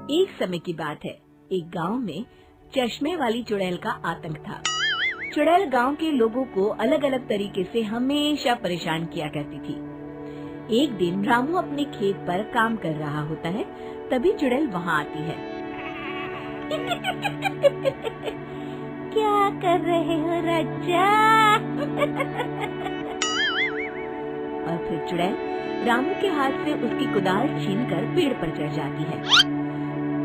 एक समय की बात है, एक गांव में चश्मे वाली चुड़ैल का आतंक था। चुड़ैल गांव के लोगों को अलग अलग तरीके से हमेशा परेशान किया करती थी। एक दिन रामू अपने खेत पर काम कर रहा होता है, तभी चुड़ैल वहाँ आती है। क्या कर रहे हो राजा? और फिर चुड़ैल रामू के हाथ से उसकी कुदाल छीनकर पेड़ पर चढ़ जाती है।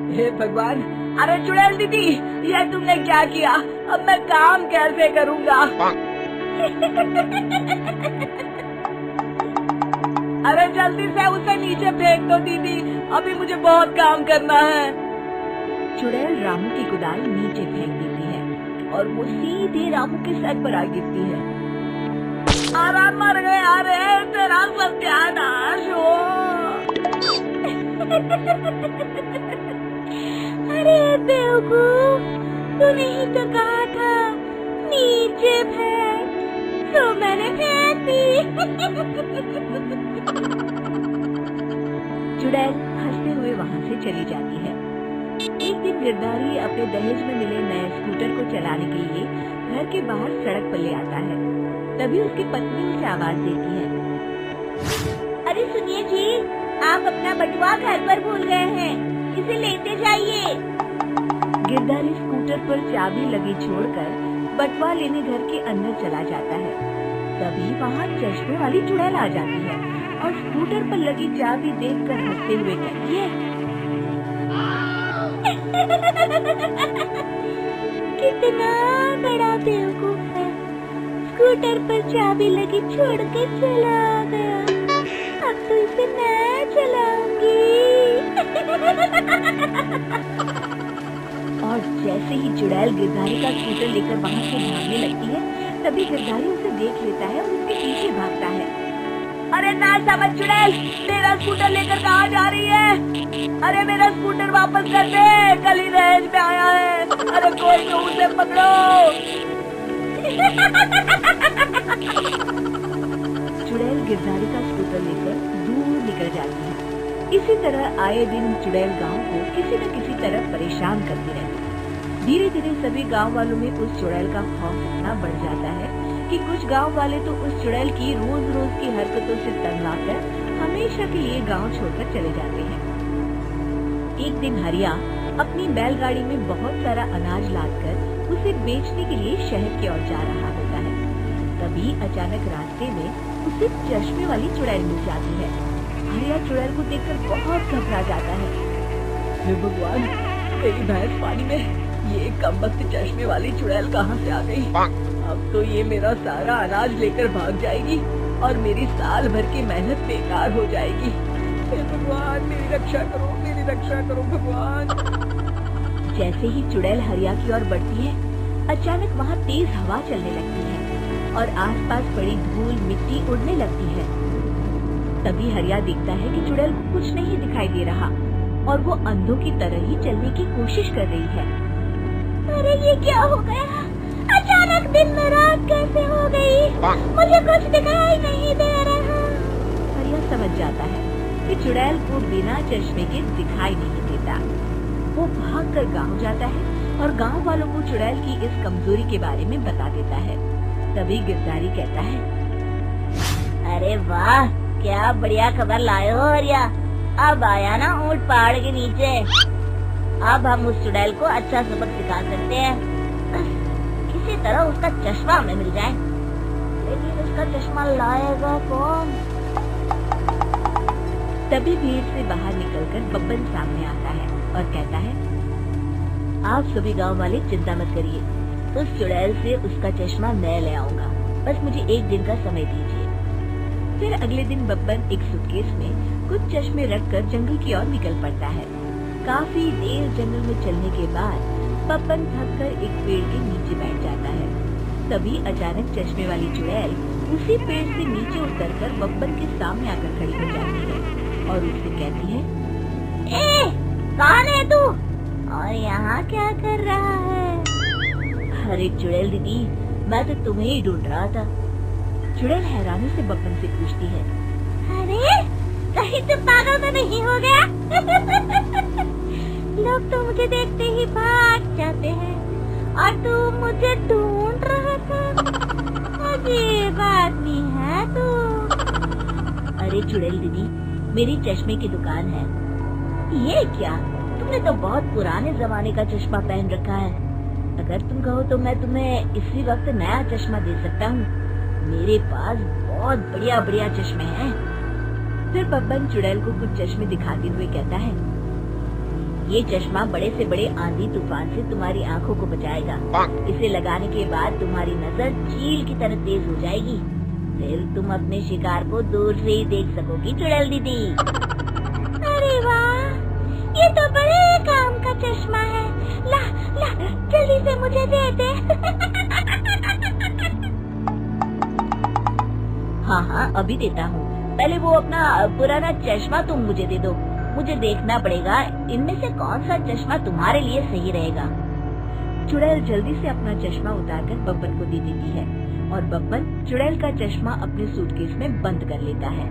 हे भगवान, अरे चुड़ैल दीदी, यह तुमने क्या किया? अब मैं काम कैसे करूँगा? अरे जल्दी से उसे नीचे फेंक दो दीदी, अभी मुझे बहुत काम करना है। चुड़ैल रामू की कुदाल नीचे फेंक देती है और वो सीधे रामू के सर पर आ गिरती है। अरे मर गया रे, तेरा सत्यानाश हो। अरे बेवकूफ, तूने ही तो कहा था नीचे फेंक, तो मैंने फेंक दी। चुड़ैल हंसते हुए वहाँ से चली जाती है। एक दिन गिरधारी अपने दहेज में मिले नए स्कूटर को चलाने के लिए घर के बाहर सड़क पर ले आता है। तभी उसकी पत्नी उसे आवाज देती है। अरे सुनिए जी, आप अपना बटुआ घर पर भूल गए हैं, इसे लेते जाइए। गिरधारी स्कूटर पर चाबी लगी छोड़कर बटुआ लेने घर के अंदर चला जाता है। तभी वहाँ चश्मे वाली चुड़ैल आ जाती है और स्कूटर पर लगी चाबी देखकर हंसते हुए कहती है, कितना बड़ा बेवकूफ है, स्कूटर पर चाबी लगी छोड़ के चला गया, अब तो इसे मैं चलाऊंगी। और जैसे ही चुड़ैल गिरधारी का स्कूटर लेकर वहाँ से भागने लगती है, तभी गिरधारी उसे देख लेता है और उसके पीछे भागता है। अरे ना समझ चुड़ैल, मेरा स्कूटर लेकर कहाँ जा रही है? अरे मेरा स्कूटर वापस कर दे, कल ही दहेज में आया है। अरे कोई तो उसे पकड़ो। चुड़ैल गिरधारी का स्कूटर लेकर दूर निकल जाती है। इसी तरह आए दिन चुड़ैल गांव को किसी न किसी तरह परेशान करती रहती है। धीरे धीरे सभी गांव वालों में उस चुड़ैल का खौफ इतना बढ़ जाता है कि कुछ गांव वाले तो उस चुड़ैल की रोज रोज की हरकतों से तंग आकर हमेशा के लिए गांव छोड़कर चले जाते हैं। एक दिन हरिया अपनी बैलगाड़ी में बहुत सारा अनाज लादकर उसे बेचने के लिए शहर की ओर जा रहा होता है। तभी अचानक रास्ते में उसे चश्मे वाली चुड़ैल मिल जाती है। हरिया चुड़ैल को देखकर बहुत घबरा जाता है। हे भगवान, मेरी भैंस पानी में, ये कमबख्त चश्मे वाली चुड़ैल कहाँ से आ गई? अब तो ये मेरा सारा अनाज लेकर भाग जाएगी और मेरी साल भर की मेहनत बेकार हो जाएगी। हे भगवान, मेरी रक्षा करो, मेरी रक्षा करो भगवान। जैसे ही चुड़ैल हरिया की ओर बढ़ती है, अचानक वहाँ तेज हवा चलने लगती है और आसपास पड़ी धूल मिट्टी उड़ने लगती है। तभी हरिया देखता है कि चुड़ैल को कुछ नहीं दिखाई दे रहा और वो अंधों की तरह ही चलने की कोशिश कर रही है। अरे ये क्या हो गया? अचानक दिन में रात कैसे हो गई? मुझे कुछ दिखाई नहीं दे रहा। हरिया समझ जाता है कि चुड़ैल को बिना चश्मे के दिखाई नहीं देता। वो भागकर गांव जाता है और गांव वालों को चुड़ैल की इस कमजोरी के बारे में बता देता है। तभी गिरधारी कहता है, अरे वाह, क्या बढ़िया खबर लाए हो हरिया। अब आया ना ऊंट पहाड़ के नीचे। अब हम उस चुड़ैल को अच्छा सबक सिखा सकते हैं। किसी तरह उसका चश्मा हमें मिल जाए। लेकिन उसका चश्मा लाएगा कौन? तभी भीड़ से बाहर निकलकर बब्बन सामने आता है और कहता है, आप सभी गांव वाले चिंता मत करिए, उस चुड़ैल से उसका चश्मा मैं ले आऊंगा, बस मुझे एक दिन का समय दीजिए। फिर अगले दिन बब्बन एक सूटकेस में कुछ चश्मे रखकर जंगल की ओर निकल पड़ता है। काफी देर जंगल में चलने के बाद बब्बन थककर एक पेड़ के नीचे बैठ जाता है। तभी अचानक चश्मे वाली चुड़ैल उसी पेड़ से नीचे उतरकर बब्बन के सामने आकर खड़ी हो जाती है और उससे कहती है, ए, कौन है तू और यहाँ क्या कर रहा है? अरे चुड़ैल दीदी, मैं तो तुम्हें ही ढूंढ रहा था। चुड़ैल हैरानी से बब्बन से पूछती है, अरे कहीं तो पागल तो नहीं हो गया? लोग तो मुझे देखते ही भाग जाते हैं और तू मुझे ढूंढ रहा था। अजीब आदमी है तू। अरे चुड़ैल दीदी, मेरी चश्मे की दुकान है। ये क्या, तुमने तो बहुत पुराने जमाने का चश्मा पहन रखा है। अगर तुम कहो तो मैं तुम्हें इसी वक्त नया चश्मा दे सकता हूँ। मेरे पास बहुत बढ़िया बढ़िया चश्मे हैं। फिर बब्बन चुड़ैल को कुछ चश्मे दिखाते हुए कहता है, ये चश्मा बड़े से बड़े आंधी तूफान से तुम्हारी आंखों को बचाएगा। इसे लगाने के बाद तुम्हारी नजर चील की तरह तेज हो जाएगी। फिर तुम अपने शिकार को दूर से ही देख सकोगी चुड़ैल दीदी। अरे वाह, ये तो बड़े काम का चश्मा है। ला ला जल्दी से मुझे दे दे। हाँ हाँ, अभी देता हूँ। पहले वो अपना पुराना चश्मा तुम मुझे दे दो। मुझे देखना पड़ेगा इनमें से कौन सा चश्मा तुम्हारे लिए सही रहेगा। चुड़ैल जल्दी से अपना चश्मा उतारकर बब्बन को दे देती है और बब्बन चुड़ैल का चश्मा अपने सूटकेस में बंद कर लेता है।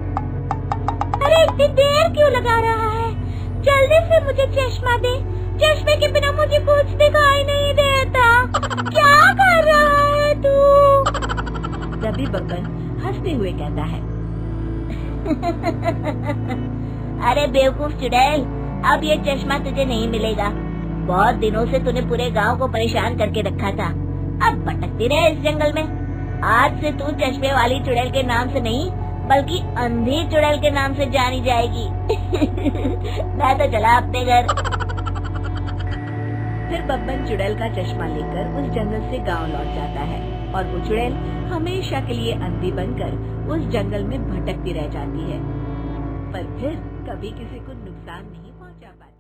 अरे इतनी देर क्यों लगा रहा है? जल्दी से मुझे चश्मा दे। चश्मे के बिना मुझे कुछ दिखाई नहीं देता। क्या कर रहा है तू? तभी बब्बन हंसते हुए कहता है, अरे बेवकूफ चुड़ैल, अब ये चश्मा तुझे नहीं मिलेगा। बहुत दिनों से तूने पूरे गांव को परेशान करके रखा था। अब भटकती रहे इस जंगल में। आज से तू चश्मे वाली चुड़ैल के नाम से नहीं बल्कि अंधी चुड़ैल के नाम से जानी जाएगी। मैं तो चला अपने घर। फिर बब्बन चुड़ैल का चश्मा लेकर उस जंगल से गांव लौट जाता है और वो चुड़ैल हमेशा के लिए अंधी बनकर उस जंगल में भटकती रह जाती है, पर फिर कभी किसी को नुकसान नहीं पहुंचा पाती।